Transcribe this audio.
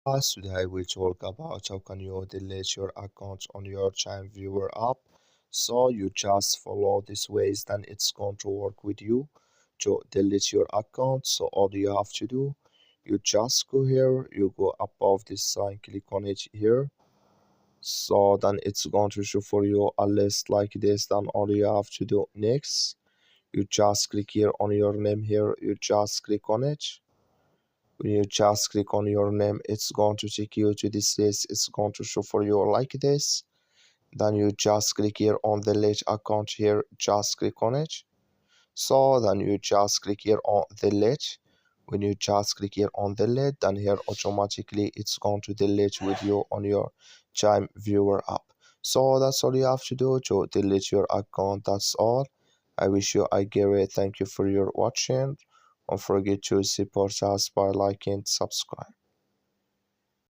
Today we talk about how can you delete your account on your TeamViewer app. So you just follow these ways, then it's going to work with you to delete your account. So all you have to do, you just go here, you go above this sign, click on it here. So then it's going to show for you a list like this. Then all you have to do next, you just click here on your name here, you just click on it. When you just click on your name, it's going to take you to this list. It's going to show for you like this. Then you just click here on the list account here, just click on it. So then you just click here on the list. When you just click here on the lid, then here automatically it's going to delete with you on your time viewer app. So that's all you have to do to delete your account. That's all. I wish you a great thank you for your watching. Don't forget to support us by liking, subscribe.